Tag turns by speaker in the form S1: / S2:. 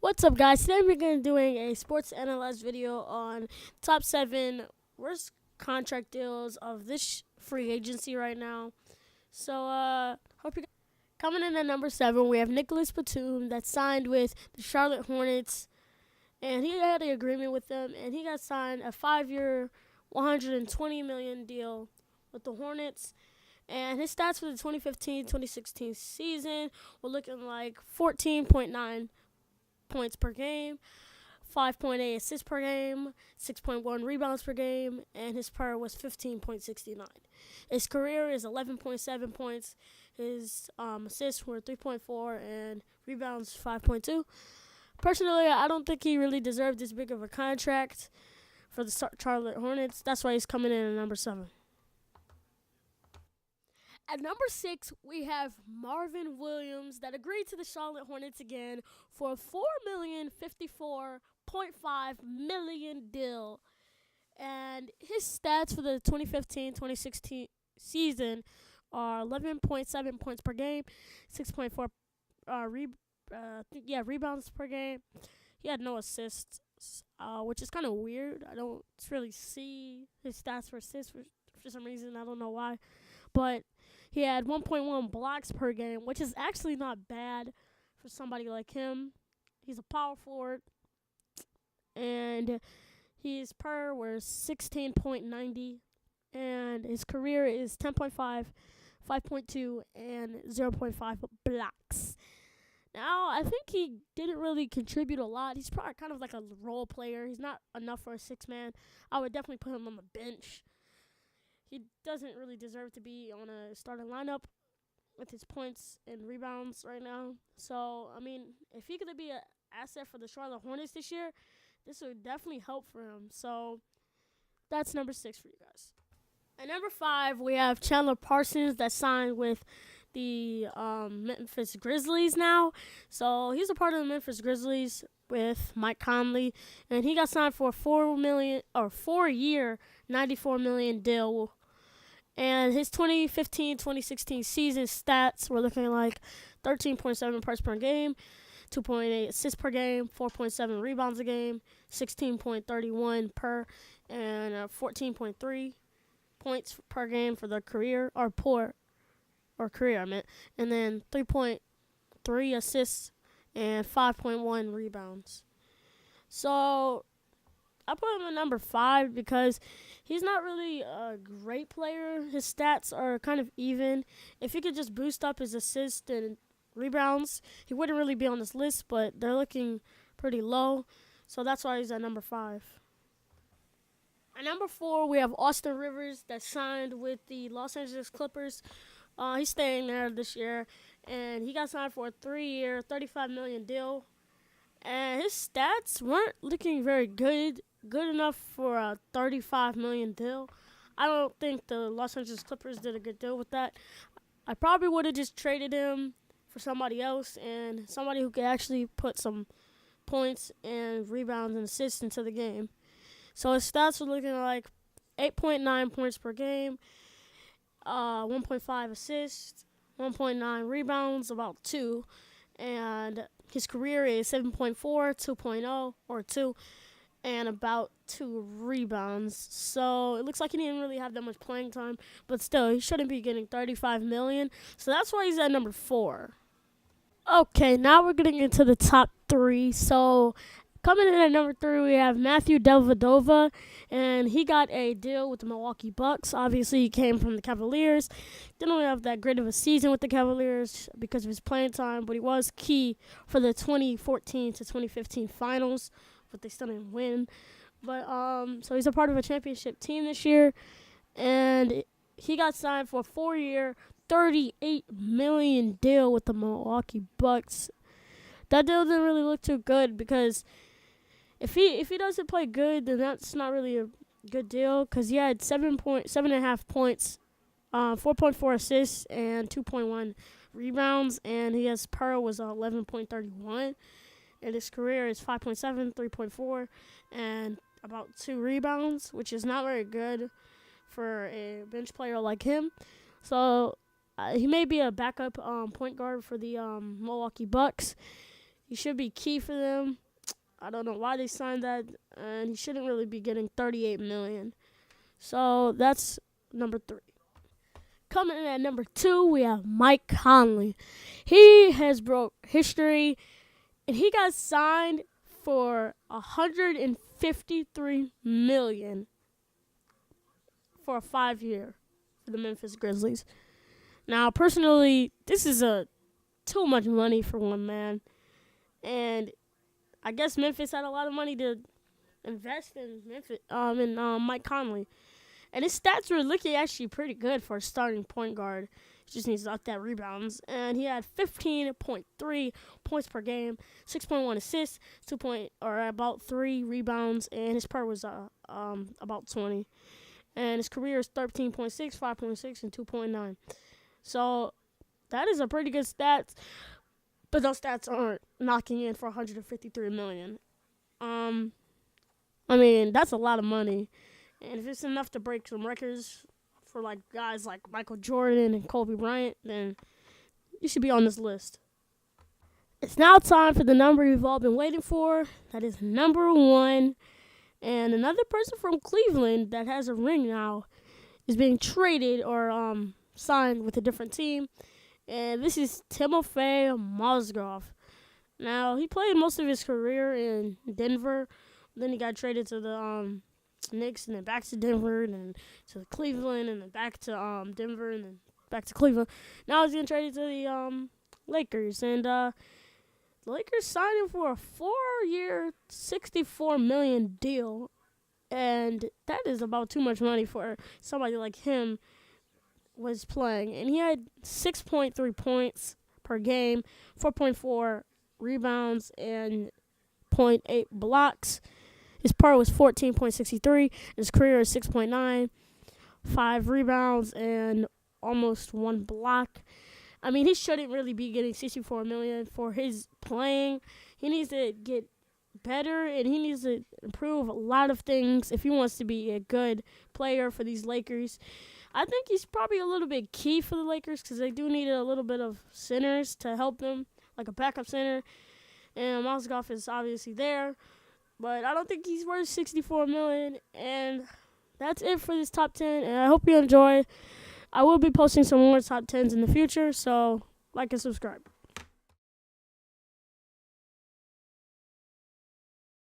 S1: What's up, guys? Today we're going to be doing a sports analyst video on top 7 worst contract deals of this free agency right now. So, hope you guys. Coming in at number 7, we have Nicholas Batum that signed with the Charlotte Hornets, and he had an agreement with them, and he got signed a 5-year, $120 million deal with the Hornets. And his stats for the 2015-2016 season were looking like 14.9 points per game, 5.8 assists per game, 6.1 rebounds per game, and his PER was 15.69. His career is 11.7 points. His assists were 3.4 and rebounds 5.2. Personally, I don't think he really deserved this big of a contract for the Charlotte Hornets. That's why he's coming in at number 7. At number 6, we have Marvin Williams that agreed to the Charlotte Hornets again for a $4,054.5 million deal. And his stats for the 2015-2016 season are 11.7 points per game, 6.4 rebounds per game. He had no assists, which is kind of weird. I don't really see his stats for assists for some reason. I don't know why. But he had 1.1 blocks per game, which is actually not bad for somebody like him. He's a power forward, and his PER was 16.90, and his career is 10.5, 5.2, and 0.5 blocks. Now, I think he didn't really contribute a lot. He's probably kind of like a role player. He's not enough for a 6-man. I would definitely put him on the bench. He doesn't really deserve to be on a starting lineup with his points and rebounds right now. So, I mean, if he could be an asset for the Charlotte Hornets this year, this would definitely help for him. So, that's number 6 for you guys. At number 5, we have Chandler Parsons that signed with the Memphis Grizzlies now. So, he's a part of the Memphis Grizzlies with Mike Conley, and he got signed for a 4-year, $94 million deal. And his 2015-2016 season stats were looking like 13.7 points per game, 2.8 assists per game, 4.7 rebounds a game, 16.31 per, and 14.3 points per game for the career, career, and then 3.3 assists and 5.1 rebounds. So I put him at number 5 because he's not really a great player. His stats are kind of even. If he could just boost up his assists and rebounds, he wouldn't really be on this list, but they're looking pretty low. So that's why he's at number 5. At number 4, we have Austin Rivers that signed with the Los Angeles Clippers. He's staying there this year, and he got signed for a 3-year, $35 million deal. And his stats weren't looking very good enough for a $35 million deal. I don't think the Los Angeles Clippers did a good deal with that. I probably would have just traded him for somebody else and somebody who could actually put some points and rebounds and assists into the game. So his stats were looking like 8.9 points per game, 1.5 assists, 1.9 rebounds, about 2, and his career is 7.4, 2.0, or 2, and about 2 rebounds. So it looks like he didn't really have that much playing time, but still, he shouldn't be getting $35 million. So that's why he's at number 4. Okay, now we're getting into the top 3. So coming in at number 3, we have Matthew Dellavedova, and he got a deal with the Milwaukee Bucks. Obviously, he came from the Cavaliers. Didn't really have that great of a season with the Cavaliers because of his playing time, but he was key for the 2014 to 2015 finals, but they still didn't win. But so he's a part of a championship team this year, and he got signed for a 4-year, $38 million deal with the Milwaukee Bucks. That deal didn't really look too good because if he doesn't play good, then that's not really a good deal because he had 7.5 points, 4.4 assists, and 2.1 rebounds, and his PER was 11.31, and his career is 5.7, 3.4, and about 2 rebounds, which is not very good for a bench player like him. So he may be a backup point guard for the Milwaukee Bucks. He should be key for them. I don't know why they signed that, and he shouldn't really be getting 38 million. So that's number 3. Coming in at number 2, we have Mike Conley. He has broke history, and he got signed for 153 million for a 5-year for the Memphis Grizzlies. Now, personally, this is too much money for one man, and I guess Memphis had a lot of money to invest in Mike Conley. And his stats were looking actually pretty good for a starting point guard. He just needs to up that rebounds. And he had 15.3 points per game, 6.1 assists, about 3 rebounds, and his per was about 20. And his career is 13.6, 5.6, and 2.9. So that is a pretty good stats. But those stats aren't knocking in for 153 million. I mean, that's a lot of money. And if it's enough to break some records for like guys like Michael Jordan and Kobe Bryant, then you should be on this list. It's now time for the number you've all been waiting for. That is number 1. And another person from Cleveland that has a ring now is being traded or signed with a different team. And this is Timofey Mozgov. Now, he played most of his career in Denver. Then he got traded to the Knicks, and then back to Denver, and then to Cleveland, and then back to Denver, and then back to Cleveland. Now he's getting traded to the Lakers, and the Lakers signed him for a 4-year, $64 million deal, and that is about too much money for somebody like him was playing. And he had 6.3 points per game, 4.4 rebounds, and 0.8 blocks. His par was 14.63. His career is 6.9, 5 rebounds, and almost 1 block. I mean, he shouldn't really be getting $64 million for his playing. He needs to get better, and he needs to improve a lot of things if he wants to be a good player for these Lakers. I think he's probably a little bit key for the Lakers because they do need a little bit of centers to help them, like a backup center. And Mozgov is obviously there. But I don't think he's worth $64 million. And that's it for this top 10. And I hope you enjoy. I will be posting some more top 10s in the future. So like and subscribe.